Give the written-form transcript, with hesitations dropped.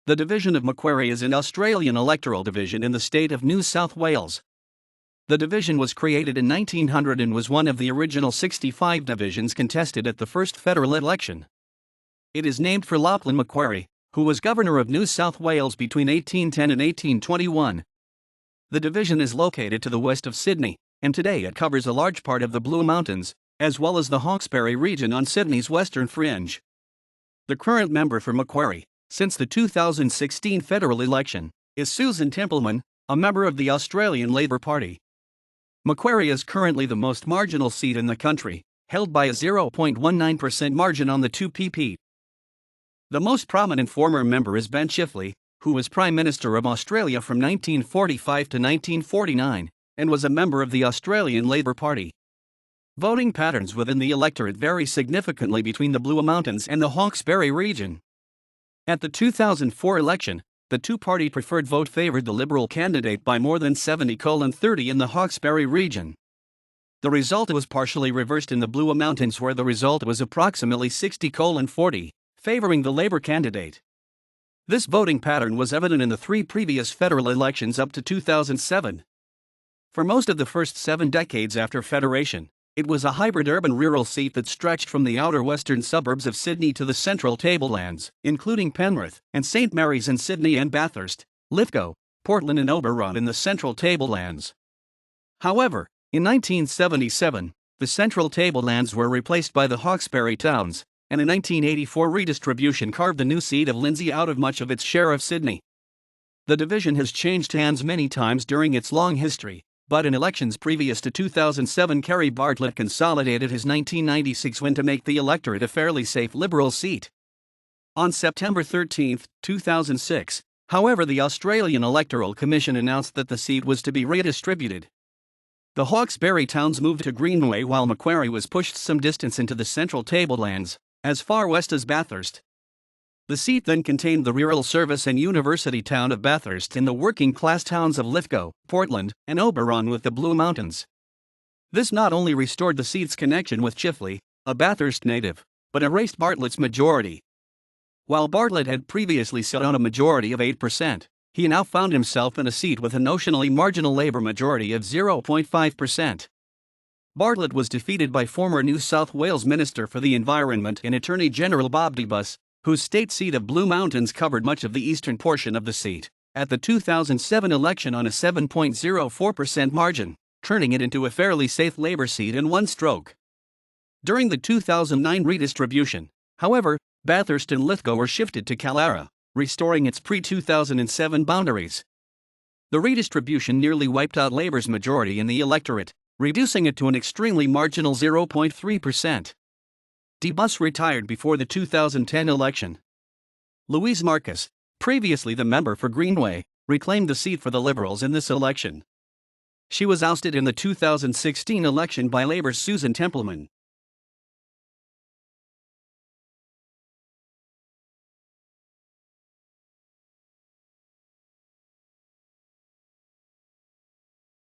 The Division of Macquarie is an Australian electoral division in the state of New South Wales. The division was created in 1900 and was one of the original 65 divisions contested at the first federal election. It is named for Lachlan Macquarie, who was Governor of New South Wales between 1810 and 1821. The division is located to the west of Sydney, and today it covers a large part of the Blue Mountains, as well as the Hawkesbury region on Sydney's western fringe. The current member for Macquarie, since the 2016 federal election, is Susan Templeman, a member of the Australian Labor Party. Macquarie is currently the most marginal seat in the country, held by a 0.19% margin on the 2PP. The most prominent former member is Ben Chifley, who was Prime Minister of Australia from 1945 to 1949, and was a member of the Australian Labor Party. Voting patterns within the electorate vary significantly between the Blue Mountains and the Hawkesbury region. At the 2004 election, the two-party preferred vote favored the Liberal candidate by more than 70-30 in the Hawkesbury region. The result was partially reversed in the Blue Mountains, where the result was approximately 60-40, favoring the Labor candidate. This voting pattern was evident in the three previous federal elections up to 2007. For most of the first 7 decades after Federation, it was a hybrid urban-rural seat that stretched from the outer western suburbs of Sydney to the central tablelands, including Penrith and St Mary's in Sydney and Bathurst, Lithgow, Portland and Oberon in the central tablelands. However, in 1977, the central tablelands were replaced by the Hawkesbury towns, and a 1984 redistribution carved the new seat of Lindsay out of much of its share of Sydney. The division has changed hands many times during its long history, but in elections previous to 2007, Kerry Bartlett consolidated his 1996 win to make the electorate a fairly safe Liberal seat. On September 13, 2006, however, the Australian Electoral Commission announced that the seat was to be redistributed. The Hawkesbury towns moved to Greenway while Macquarie was pushed some distance into the central tablelands, as far west as Bathurst. The seat then contained the rural service and university town of Bathurst and the working-class towns of Lithgow, Portland, and Oberon with the Blue Mountains. This not only restored the seat's connection with Chifley, a Bathurst native, but erased Bartlett's majority. While Bartlett had previously sat on a majority of 8%, he now found himself in a seat with a notionally marginal Labor majority of 0.5%. Bartlett was defeated by former New South Wales Minister for the Environment and Attorney General Bob Debus, whose state seat of Blue Mountains covered much of the eastern portion of the seat, at the 2007 election on a 7.04% margin, turning it into a fairly safe Labor seat in one stroke. During the 2009 redistribution, however, Bathurst and Lithgow were shifted to Kalara, restoring its pre-2007 boundaries. The redistribution nearly wiped out Labor's majority in the electorate, reducing it to an extremely marginal 0.3%. Debus retired before the 2010 election. Louise Marcus, previously the member for Greenway, reclaimed the seat for the Liberals in this election. She was ousted in the 2016 election by Labor's Susan Templeman.